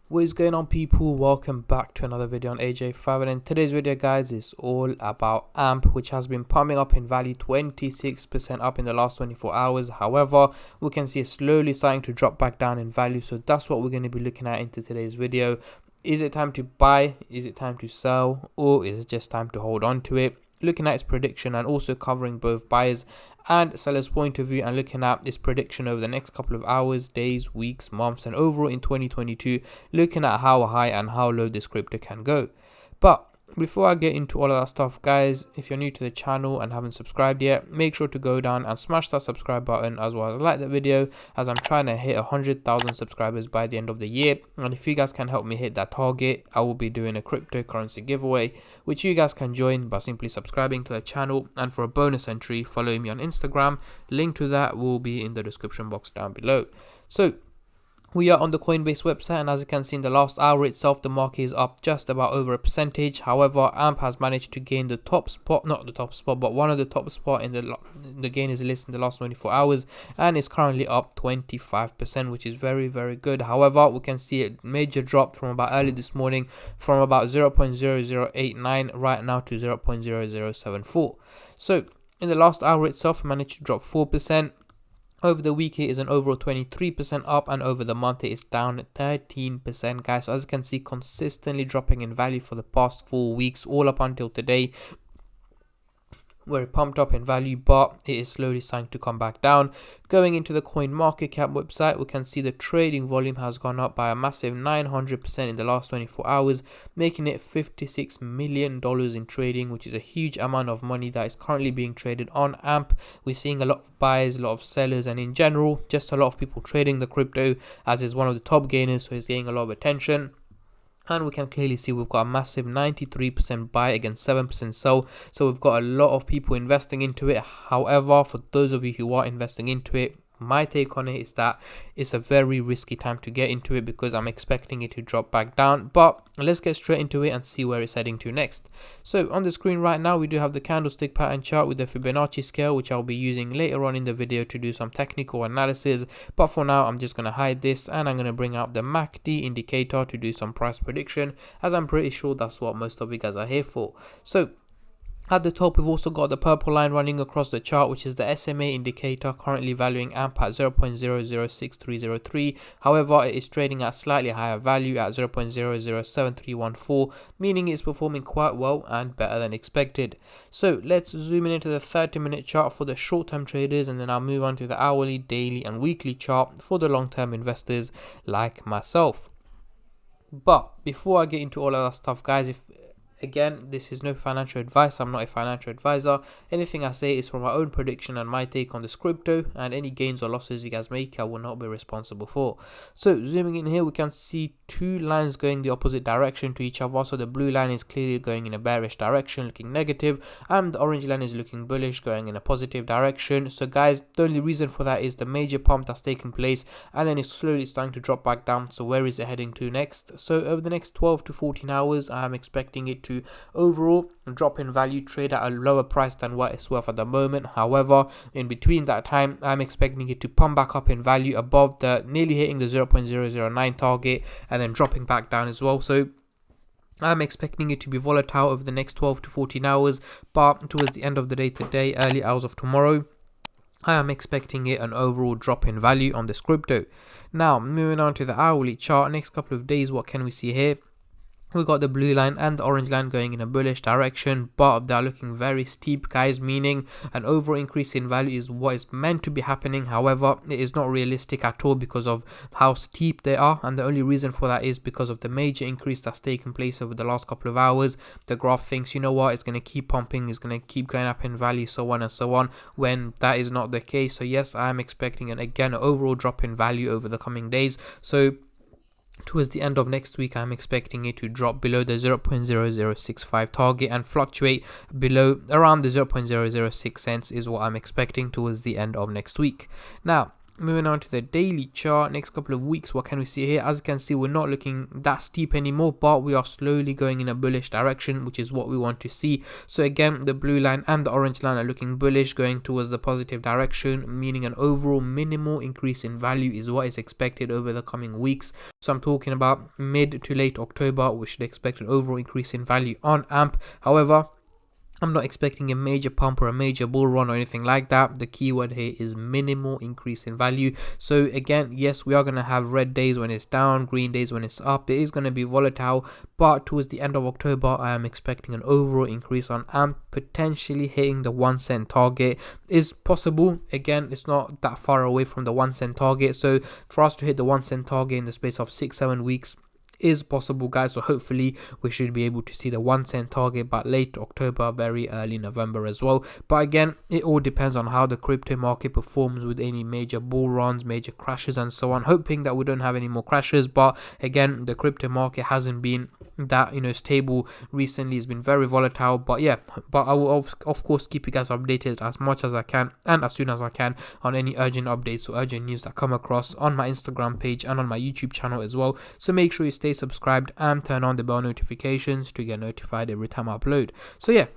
What is going on, people? Welcome back to another video on AJ5, and in today's video guys is all about AMP, which has been pumping up in value, 26% up in the last 24 hours. However, we can see it slowly starting to drop back down in value, so that's what we're going to be looking at into today's video. Is it time to buy? Is it time to sell? Or is it just time to hold on to it? Looking at its prediction and also covering both buyers and sellers point of view, and looking at this prediction over the next couple of hours, days, weeks, months, and overall in 2022, looking at how high and how low this crypto can go. But before I get into all of that stuff, guys, if you're new to the channel and haven't subscribed yet, make sure to go down and smash that subscribe button, as well as like the video, as I'm trying to hit 100,000 subscribers by the end of the year. And if you guys can help me hit that target, I will be doing a cryptocurrency giveaway, which you guys can join by simply subscribing to the channel. And for a bonus entry, follow me on Instagram. Link to that will be in the description box down below. So we are on the Coinbase website, and as you can see in the last hour itself, the market is up just about over a percentage. However, AMP has managed to gain the top spot, not the top spot, but one of the top spot in the gainers list in the last 24 hours, and is currently up 25%, which is very, very good. However, we can see a major drop from about early this morning, from about 0.0089 right now to 0.0074. So in the last hour itself, managed to drop 4%. Over the week, it is an overall 23% up, and over the month, it is down 13%, guys. So as you can see, consistently dropping in value for the past 4 weeks, all up until today, where it pumped up in value, but it is slowly starting to come back down. Going into the CoinMarketCap website, we can see the trading volume has gone up by a massive 900% in the last 24 hours, making it $56 million in trading, which is a huge amount of money that is currently being traded on AMP. We're seeing a lot of buyers, a lot of sellers, and in general, just a lot of people trading the crypto, as is one of the top gainers, so it's getting a lot of attention. And we can clearly see we've got a massive 93% buy against 7% sell. So we've got a lot of people investing into it. However, for those of you who are investing into it, my take on it is that it's a very risky time to get into it, because I'm expecting it to drop back down. But let's get straight into it and see where it's heading to next. So on the screen right now, we do have the candlestick pattern chart with the Fibonacci scale, which I'll be using later on in the video to do some technical analysis. But for now, I'm just going to hide this, and I'm going to bring out the MACD indicator to do some price prediction, as I'm pretty sure that's what most of you guys are here for. So at the top, we've also got the purple line running across the chart, which is the SMA indicator, currently valuing AMP at 0.006303. However, it is trading at slightly higher value at 0.007314, meaning it's performing quite well and better than expected. So let's zoom in into the 30-minute chart for the short-term traders, and then I'll move on to the hourly, daily, and weekly chart for the long-term investors like myself. But before I get into all of that stuff, guys, again, this is no financial advice. I'm not a financial advisor. Anything I say is from my own prediction and my take on this crypto, and any gains or losses you guys make, I will not be responsible for. So zooming in here, we can see two lines going the opposite direction to each other. So the blue line is clearly going in a bearish direction, looking negative, and the orange line is looking bullish, going in a positive direction. So guys, the only reason for that is the major pump that's taken place, and then it's slowly starting to drop back down. So where is it heading to next? So over the next 12 to 14 hours, I am expecting it to overall drop in value, trade at a lower price than what it's worth at the moment. However, in between that time, I'm expecting it to pump back up in value above the nearly hitting the 0.009 target, and then dropping back down as well. So I'm expecting it to be volatile over the next 12 to 14 hours, but towards the end of the day today, early hours of tomorrow, I am expecting it an overall drop in value on this crypto. Now, moving on to the hourly chart, next couple of days, what can we see here? We've got the blue line and the orange line going in a bullish direction, but they're looking very steep, guys, meaning an overall increase in value is what is meant to be happening. However, it is not realistic at all because of how steep they are, and the only reason for that is because of the major increase that's taken place over the last couple of hours. The graph thinks, you know what, it's going to keep pumping, it's going to keep going up in value, so on and so on, when that is not the case. So yes, I am expecting an overall drop in value over the coming days. So towards the end of next week, I'm expecting it to drop below the 0.0065 target and fluctuate below around the 0.006 cents is what I'm expecting towards the end of next week. Now, moving on to the daily chart, next couple of weeks, what can we see here? As you can see, we're not looking that steep anymore, but we are slowly going in a bullish direction, which is what we want to see. So again, the blue line and the orange line are looking bullish, going towards the positive direction, meaning an overall minimal increase in value is what is expected over the coming weeks. So I'm talking about mid to late October, we should expect an overall increase in value on AMP. However, I'm not expecting a major pump or a major bull run or anything like that. The keyword here is minimal increase in value. So again, yes, we are going to have red days when it's down, green days when it's up. It is going to be volatile, but towards the end of October, I am expecting an overall increase on AMP, potentially hitting the 1 cent target is possible. Again, it's not that far away from the 1 cent target. So for us to hit the 1 cent target in the space of 6-7 weeks is possible, guys. So hopefully we should be able to see the 1 cent target by late October, very early November as well. But again, it all depends on how the crypto market performs with any major bull runs, major crashes and so on, hoping that we don't have any more crashes. But again, the crypto market hasn't been that stable recently. It's been very volatile. But yeah, but I will of course keep you guys updated as much as I can and as soon as I can on any urgent updates or urgent news that come across on my Instagram page and on my YouTube channel as well. So make sure you stay subscribed and turn on the bell notifications to get notified every time I upload. So yeah,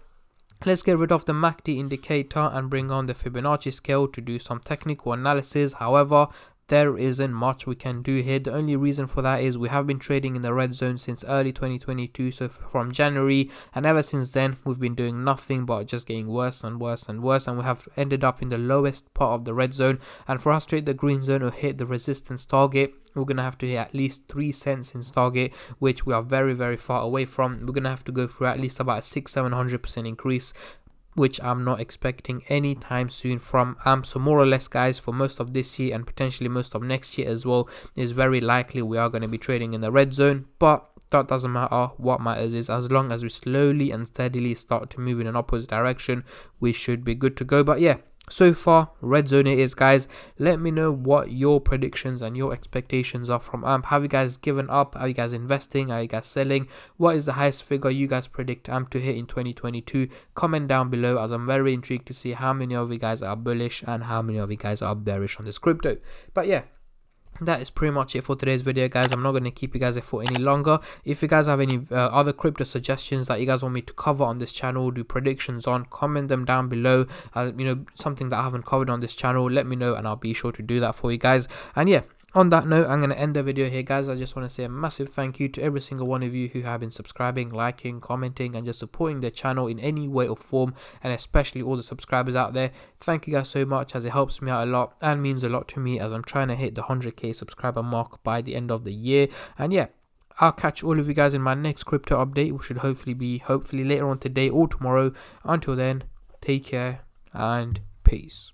let's get rid of the MACD indicator and bring on the Fibonacci scale to do some technical analysis. However, there isn't much we can do here. The only reason for that is we have been trading in the red zone since early 2022, so from January, and ever since then we've been doing nothing but just getting worse and worse and worse, and we have ended up in the lowest part of the red zone. And for us to hit the green zone or hit the resistance target, we're gonna have to hit at least 3 cents in target, which we are very, very far away from. We're gonna have to go through at least about a 600-700% increase, which I'm not expecting anytime soon from AMP. So more or less, guys, for most of this year and potentially most of next year as well, is very likely we are going to be trading in the red zone. But that doesn't matter. What matters is as long as we slowly and steadily start to move in an opposite direction, we should be good to go. But yeah, so far red zone it is, guys. Let me know what your predictions and your expectations are from AMP. Have you guys given up? Are you guys investing? Are you guys selling? What is the highest figure you guys predict AMP to hit in 2022? Comment down below, as I'm very intrigued to see how many of you guys are bullish and how many of you guys are bearish on this crypto. But yeah, that is pretty much it for today's video, guys. I'm not going to keep you guys here for any longer. If you guys have any other crypto suggestions that you guys want me to cover on this channel, do predictions on, comment them down below. Something that I haven't covered on this channel, let me know and I'll be sure to do that for you guys. And yeah, on that note, I'm going to end the video here, guys. I just want to say a massive thank you to every single one of you who have been subscribing, liking, commenting, and just supporting the channel in any way or form, and especially all the subscribers out there. Thank you guys so much, as it helps me out a lot and means a lot to me, as I'm trying to hit the 100k subscriber mark by the end of the year. And yeah, I'll catch all of you guys in my next crypto update, which should hopefully be later on today or tomorrow. Until then, take care and peace.